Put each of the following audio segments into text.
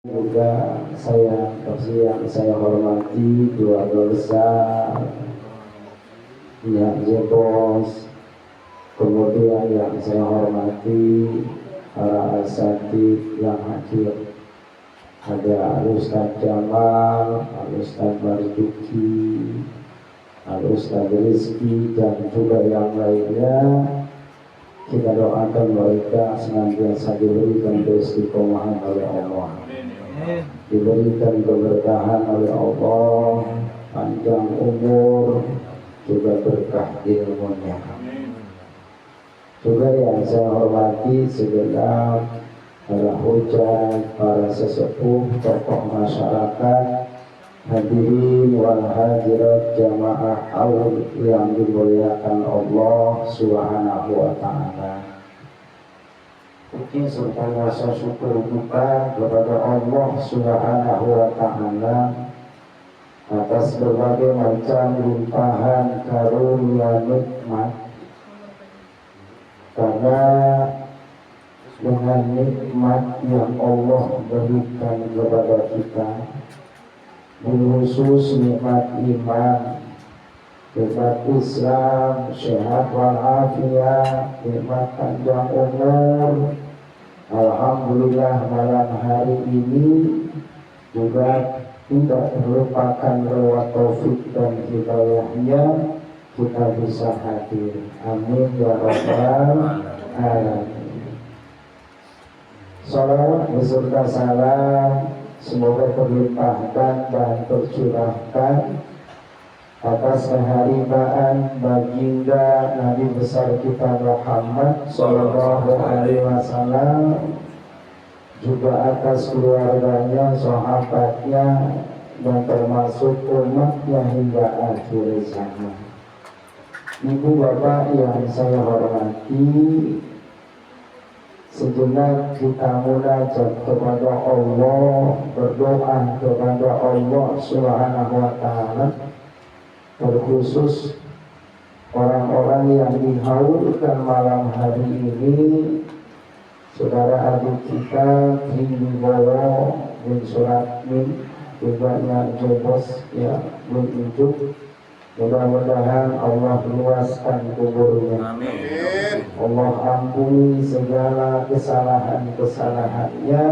Juga yang saya hormati keluarga besar yang Jebos, kemudian yang saya hormati para asatidz yang hadir, ada Ustaz Jamal, Ustaz Marzuki, Ustaz Rizki, dan juga yang lainnya. Kita doakan mereka senantiasa diberikan keistiqomahan oleh Allah, diberikan keberkahan oleh Allah, panjang umur, juga berkah ilmunya. Juga yang saya hormati segenap para hujat, para sesepuh, tokoh masyarakat, hadirin wal hadirat jamaah awal yang dimuliakan Allah Subhanahu wa ta'ala. Puji serta rasa syukur kita kepada Allah Subhanahu wa ta'ala atas berbagai macam limpahan karunia nikmat, karena dengan nikmat yang Allah berikan kepada kita, khusus nikmat iman, nikmat Islam, sehat walafiat, nikmat panjang umur. Alhamdulillah malam hari ini juga tidak merupakan lewat taufik dan hidayahnya kita bisa hadir. Amin ya rabbal alamin. Salawat beserta salam semoga terlimpahkan dan tercurahkan atas keharibaan baginda Nabi besar kita Muhammad Sallallahu Alaihi Wasallam, juga atas keluarganya, sahabatnya, dan termasuk umatnya hingga akhir zaman. Ibu bapak yang saya hormati, sejenak kita munajat kepada Allah, berdoa kepada Allah Subhanahu wa ta'ala, terkhusus orang-orang yang dihaulkan malam hari ini, saudara adik kita Triwibowo bin Suratmin, juga yang Jebos ya bin Ujuk. Mudah-mudahan Allah luaskan kuburnya. Amin. Allah ampuni segala kesalahan-kesalahannya,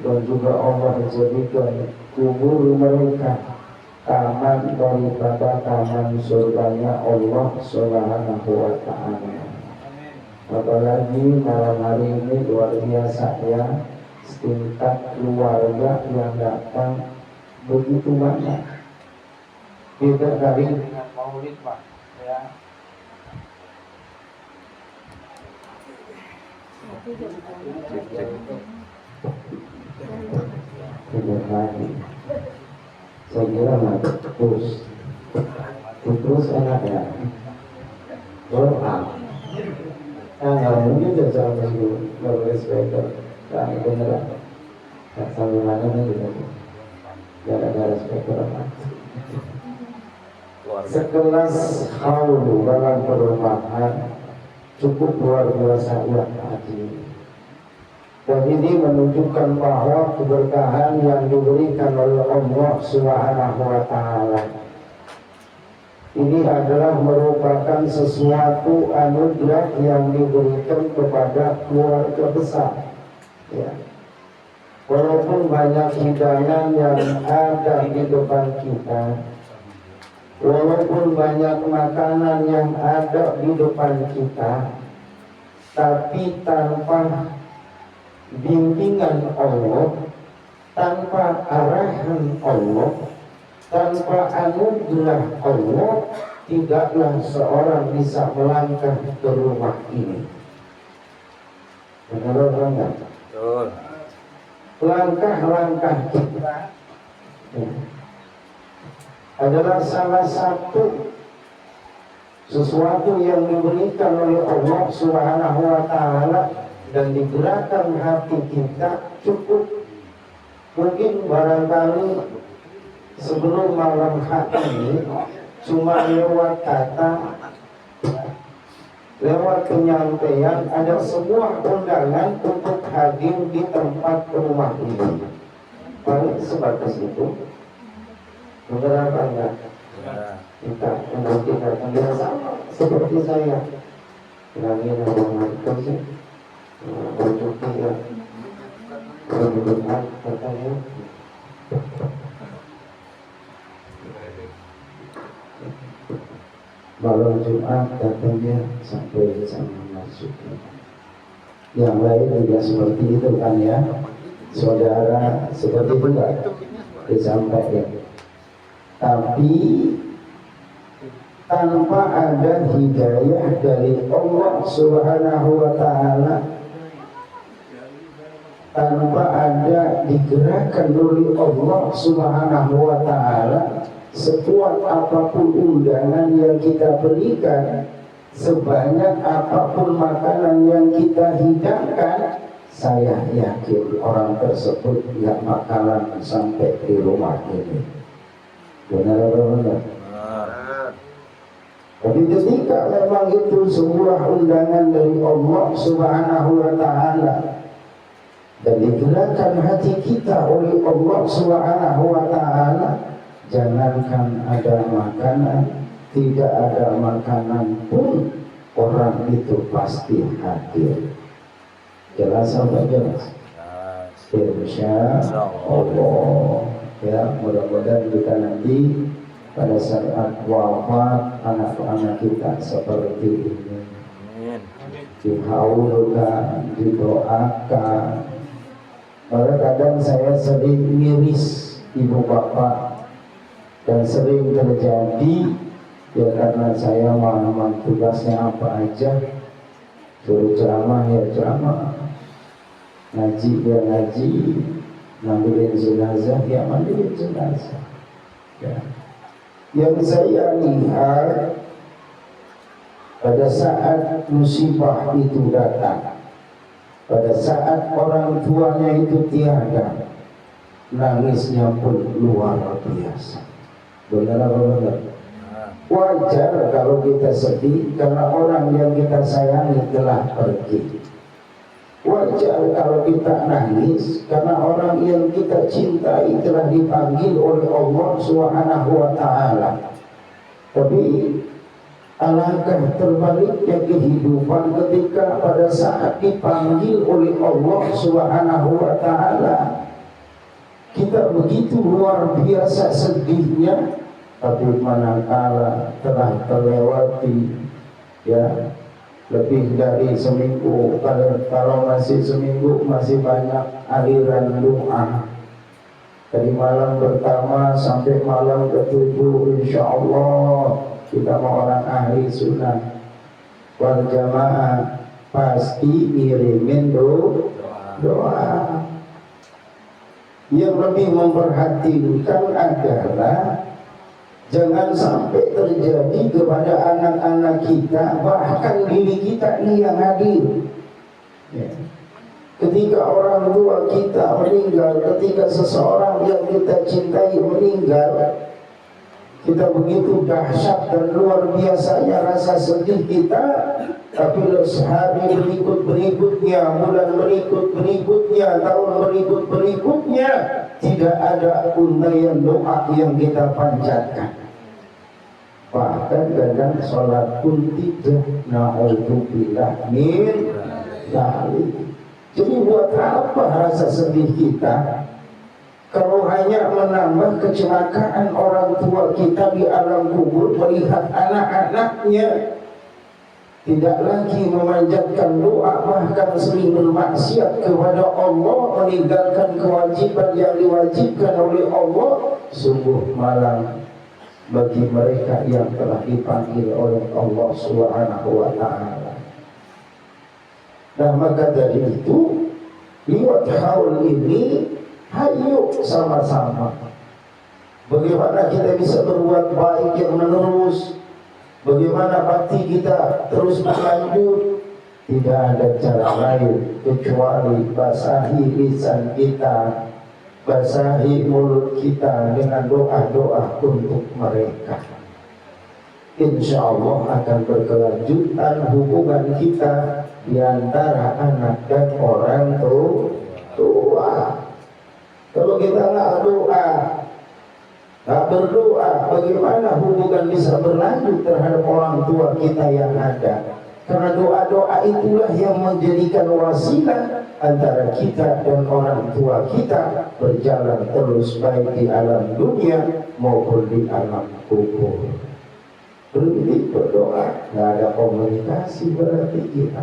dan juga Allah jadikan kubur mereka taman daripada taman surganya Allah Subhanahu wa ta'ala. Apalagi malam hari ini luar biasa ya, setingkat keluarga yang datang begitu banyak. Beda dari dengan maulid Pak ya. Tidak lagi. Saya kira mati terus enak ya. Doa. Nggak mungkin jajah minggu berrespektor. Kami beneran. Sambungannya gitu. Gara-gara spektor mati. Sekelas haulu dalam perumahan cukup luar biasa ya tadi. Dan ini menunjukkan bahwa keberkahan yang diberikan oleh Allah Subhanahu wa ta'ala ini adalah merupakan sesuatu anugerah yang diberikan kepada keluarga besar ya. Walaupun banyak hidangan yang ada di depan kita, walaupun banyak makanan yang ada di depan kita, tapi tanpa bimbingan Allah, tanpa arahan Allah, tanpa anugerah Allah, tidaklah seorang bisa melangkah ke rumah ini. Benar atau enggak? Betul. Langkah-langkah kita adalah salah satu sesuatu yang diberikan oleh Allah Subhanahu wa ta'ala, dan digerakkan hati kita cukup. Mungkin barangkali sebelum malam hari ini cuma lewat kata, lewat penyampaian, ada sebuah undangan untuk hadir di tempat rumah ini. sebatas itu. Benar apa enggak? Kita membuktikan dia sama seperti saya. Lagi nabung kerja, bercuti ya, berbuat katanya. Malam Jumat katanya sampai sama masuk. Yang lain juga seperti itu kan ya, saudara seperti itu enggak disampaikan. Tapi tanpa ada hidayah dari Allah Subhanahu wa Ta'ala, tanpa ada digerakkan oleh Allah Subhanahu wa Ta'ala, sekuat apapun undangan yang kita berikan, sebanyak apapun makanan yang kita hidangkan, saya yakin orang tersebut tidak bakalan sampai di rumah ini. Benar atau benar? Tapi ketika memang itu sebuah undangan dari Allah Subhanahu wa Ta'ala dan digerakkan hati kita oleh Allah Subhanahu wa Ta'ala, jangankan ada makanan, tidak ada makanan pun orang itu pasti hadir. Jelas apa jelas? Insya Allah. Ya, mudah-mudahan kita nanti pada saat wafat anak-anak kita seperti ini dihaulkan, didoakan. Maka kadang saya sering miris ibu bapak, dan sering terjadi ya karena saya memang tugasnya apa aja, suruh ceramah ya ceramah, ngaji ya ngaji, ngambilin jenazah ya ngambilin jenazah ya. Yang saya lihat pada saat musibah itu datang, pada saat orang tuanya itu tiada, nangisnya pun luar biasa. Benar apa benar? Wajar kalau kita sedih karena orang yang kita sayangi telah pergi. Wajar kalau kita nangis karena orang yang kita cintai telah dipanggil oleh Allah Subhanahu wa Ta'ala. Tapi alangkah terbaliknya kehidupan ketika pada saat dipanggil oleh Allah Subhanahu wa Ta'ala, kita begitu luar biasa sedihnya, tapi manakala telah terlewati ya lebih dari seminggu, kalau masih seminggu masih banyak aliran doa dari malam pertama sampai malam ke-7. Insya Allah kita mau orang ahli sunnah wal jamaah pasti ngirimin doa. Yang lebih memperhatikan adalah jangan sampai terjadi kepada anak-anak kita, bahkan diri kita ini yang hadir ya. Ketika orang tua kita meninggal, ketika seseorang yang kita cintai meninggal, kita begitu dahsyat dan luar biasanya rasa sedih kita. Tapi hari berikut-berikutnya, bulan berikut-berikutnya, tahun berikut-berikutnya, tidak ada untayan doa yang kita panjatkan. Bahkan kadang sholat pun tidak, na'udzubillah min dzalik. Jadi buat apa rasa sedih kita kalau hanya menambah kecelakaan orang tua kita di alam kubur, melihat anak-anaknya tidak lagi memanjatkan doa, bahkan sering bermaksiat kepada Allah, meninggalkan kewajiban yang diwajibkan oleh Allah. Sungguh malang bagi mereka yang telah dipanggil oleh Allah Subhanahu wa Ta'ala. Nah maka dari itu, lewat haul ini, hayo sama-sama bagaimana kita bisa berbuat baik yang menerus, bagaimana bakti kita terus berlanjut. Tidak ada cara lain kecuali basahi lisan kita, basahi mulut kita dengan doa-doa untuk mereka. Insya Allah akan berkelanjutan hubungan kita di antara anak dan orang tua. Kalau kita nggak doa, nggak berdoa, bagaimana hubungan bisa berlanjut terhadap orang tua kita yang ada? Karena doa-doa itulah yang menjadikan wasilah antara kita dan orang tua kita berjalan terus baik di alam dunia maupun di alam kubur. Berhenti berdoa, nggak ada komunikasi berarti kita.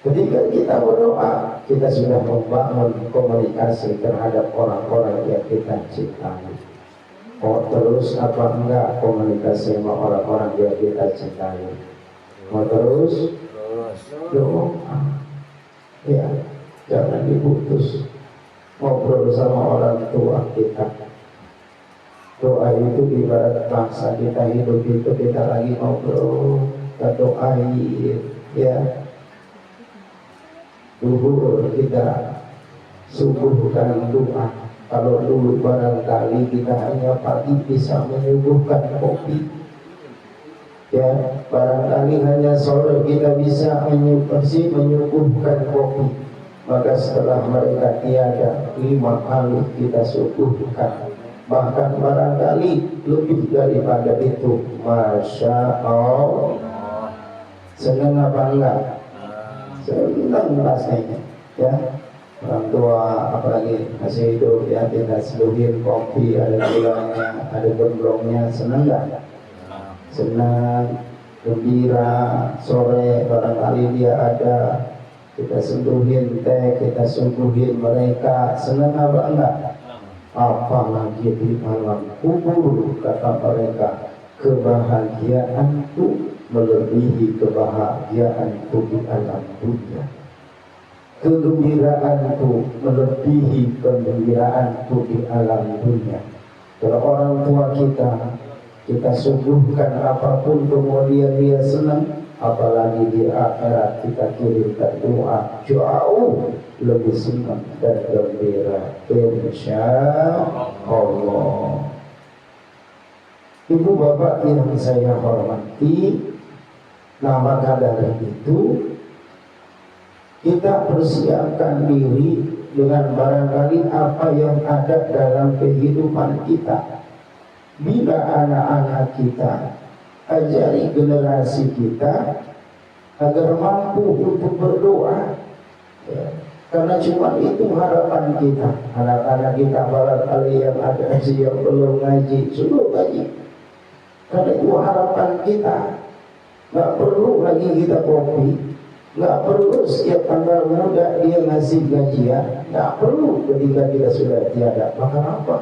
Ketika kita berdoa, kita sudah membangun komunikasi terhadap orang-orang yang kita cintai. Oh terus apa enggak komunikasi sama orang-orang yang kita cintai? Mau terus doa, ya jangan diputus ngobrol sama orang tua kita. Doa itu ibarat bangsa kita hidup itu kita lagi ngobrol, kita doain, ya. Duhur kita subuhkan doa. Kalau dulu barangkali kita hanya pagi bisa menyuguhkan kopi, ya barangkali hanya sore kita bisa menyuguhkan kopi, maka setelah mereka tiada 5 kali kita suguhkan, bahkan barangkali lebih daripada itu. Masya Allah, senang apa enggak? Senang rasanya, ya. Orang tua apalagi masih hidup ya, kita seduhin kopi, ada gulanya, ada gemblongnya, senang enggak? Senang, gembira. Sore barangkali dia ada, kita sentuhin teh, kita suguhin mereka, senang apa enggak? Apalagi di malam kubur, kata mereka, kebahagiaanku melebihi kebahagiaanku di alam dunia, kegembiraanku melebihi kegembiraanku di alam dunia. Kalau orang tua kita suguhkan apapun kemudian dia senang, apalagi di akhirat kita kirimkan doa jauh lebih senang dan gembira, insya Allah. Ibu bapak yang saya hormati, nah maka dari itu kita persiapkan diri dengan barangkali apa yang ada dalam kehidupan kita. Bila anak-anak kita, ajari generasi kita agar mampu untuk berdoa, ya. Karena cuma itu harapan kita. Anak-anak kita barangkali yang ada yang belum ngaji, sudah ngaji. Karena itu harapan kita. Nggak perlu lagi kita kopi, nggak perlu setiap tanggal muda dia ngasih gajian, nggak perlu ketika kita sudah tiada. Maka apa?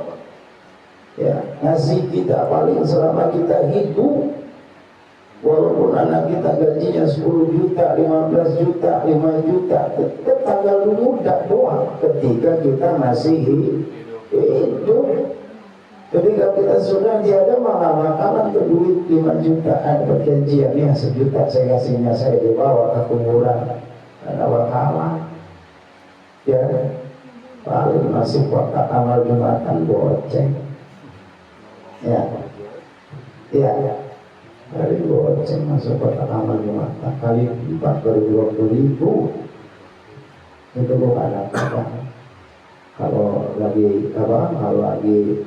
Ya, ngasih kita paling selama kita hidup. Walaupun anak kita gajinya 10 juta, 15 juta, 5 juta, tetap tanggal muda doang ketika kita masih hidup. Ketika kita sudah tiada, maka untuk duit 5 juta ada perjanjian, ya 1 juta saya kasihnya, saya dibawa ke kuburan, ada bakalan, ya paling masih kotak amal Jumatan goceng, ya, paling goceng masuk kotak amal Jumatan kali 4 baru 20.000, itu bukan apa-apa. Kalau lagi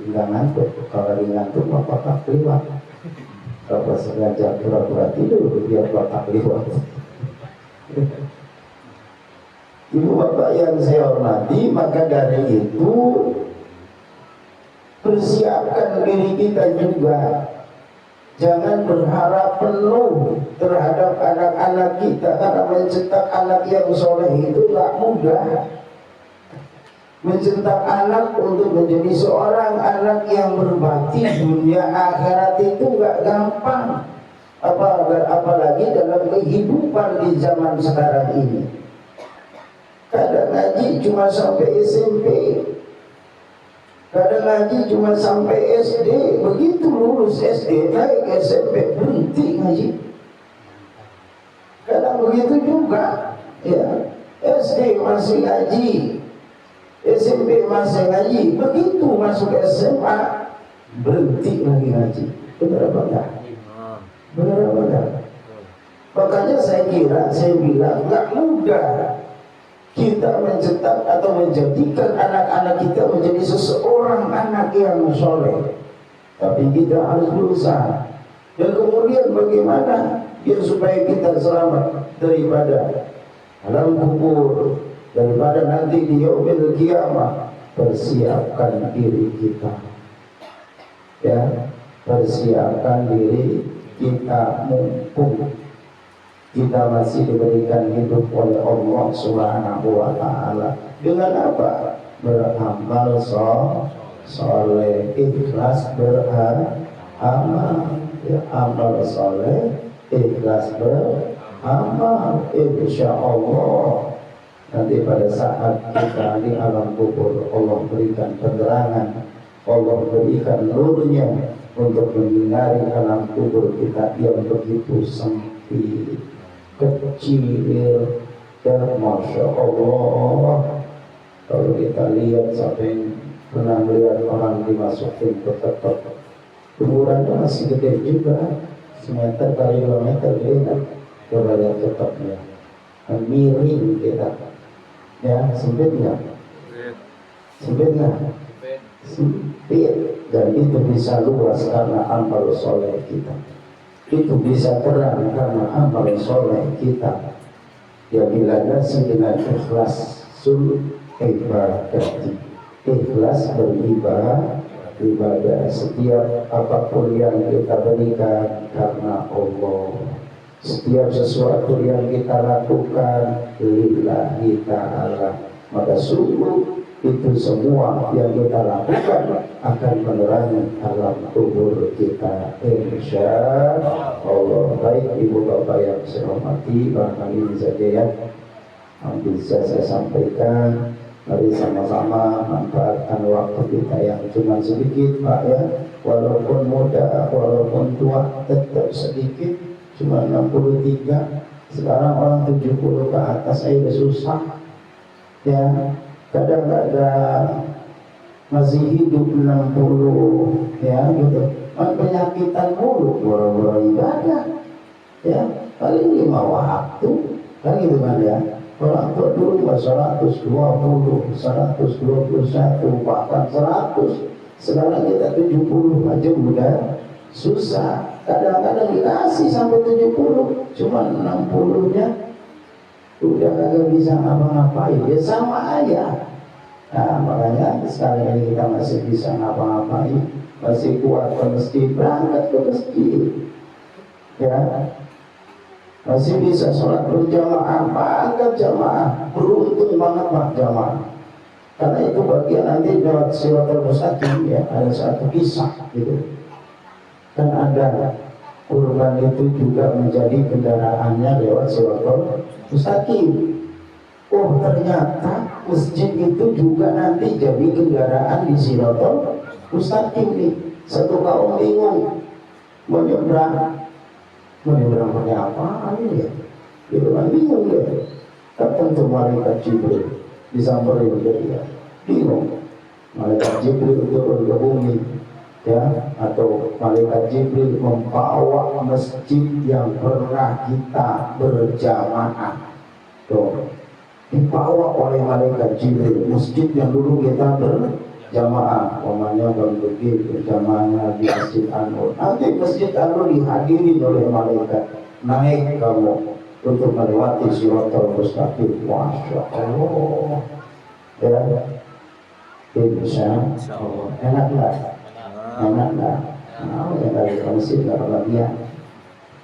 nggak ngantuk, kalau lagi ngantuk mah kotak liwat. Kalau sengaja pura-pura tidur biar kotak liwat. Ibu bapak yang saya hormati, maka dari itu persiapkan diri kita juga. Jangan berharap penuh terhadap anak-anak kita, karena mencetak anak yang soleh itu nggak mudah. Mencetak anak untuk menjadi seorang anak yang berbakti dunia akhirat itu gak gampang, apalagi dalam kehidupan di zaman sekarang ini. Kadang ngaji cuma sampai SMP, kadang ngaji cuma sampai SD, begitu lulus SD naik SMP berhenti ngaji. Kadang begitu juga, ya SD masih ngaji, SMP masih ngaji, begitu masuk SMA berhenti lagi ngaji. Benar apa enggak? Benar apa enggak? Makanya saya bilang nggak mudah kita mencetak atau menjadikan anak-anak kita menjadi seseorang anak yang soleh. Tapi kita harus berusaha. Dan kemudian bagaimana biar supaya kita selamat daripada alam kubur, daripada nanti di yaumil kiamah. Persiapkan diri kita, ya, persiapkan diri kita mumpung kita masih diberikan hidup oleh Allah Subhanahu wa Ta'ala. Dengan apa? Beramal soleh, ikhlas beramal, ya, amal soleh, ikhlas beramal. Insya Allah nanti pada saat kita di alam kubur, Allah berikan penerangan, Allah berikan nurnya untuk menyinari alam kubur kita yang begitu sempit, kecil, dan Masya Allah. Kalau kita lihat sampai pernah melihat orang dimasukin ke tetap, kuburannya masih gede juga, semeter kali 2 meter gede. Coba lihat tetapnya, miring kita. Ya, sempit nggak? Sempit nggak? Sempit. Dan itu bisa luas karena amal soleh kita. Itu bisa terang karena amal soleh kita. Ya bila nasi dengan ikhlas ibadati, ikhlas beribadah setiap apapun yang kita berikan karena Allah. Setiap sesuatu yang kita lakukan lillahi ta'ala, maka sungguh itu semua yang kita lakukan akan menerangi alam kubur kita, insya Allah. Baik ibu bapak yang saya hormati, barangkali ini saja ya yang bisa saya sampaikan. Mari sama-sama manfaatkan waktu kita yang cuma sedikit Pak ya, walaupun muda, walaupun tua, tetap sedikit. Cuma 63, sekarang orang 70 ke atas aja susah ya. Kadang-kadang masih hidup 60 ya gitu, penyakitan mulu, boro-boro ibadah ya, paling 5 waktu kan gitu kan ya. Orang tua dulu 120, 121, bahkan 100. Sekarang kita 70 aja udah susah. Kadang-kadang dikasih sampai 70, cuma 60-nya udah kagak bisa ngapa-ngapain, ya sama aja. Nah makanya sekali-kali kita masih bisa ngapa-ngapain, masih kuat ke masjid, berangkat ke masjid ya, masih bisa sholat berjamaah, bangga jamaah, beruntung banget Pak jamaah. Karena itu bagian nanti lewat Siratal Mustaqim ya, ada satu kisah gitu. Kan ada kurban itu juga menjadi kendaraannya lewat Siratal Mustaqim. Oh ternyata masjid itu juga nanti jadi kendaraan di Siratal Mustaqim nih. Satu kaum bingung mau nyebrang pakai apa ini ya? Gitu kan bingung ya. Datang ke malaikat Jibril, disamperin dia, bingung. Malaikat Jibril turun ke bumi ya, atau malaikat Jibril membawa masjid yang pernah kita berjamaah tuh, dibawa oleh malaikat Jibril, masjid yang dulu kita berjamaah, umpamanya berbagi berjamaahnya di Masjid An-Nur. Nanti Masjid An-Nur dihadiri oleh malaikat, naik kamu untuk melewati Siratal Mustaqim. Masya Allah ya, insya Allah. Enak nggak? Enak nggak? Nah, yang dari masjid nggak kebagian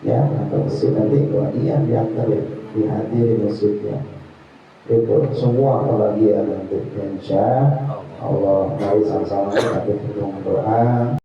ya, ke masjid nanti kebagian diantar dihadiri masjidnya, itu semua kebagian nanti insya Allah. Mari sama-sama kita berdoa.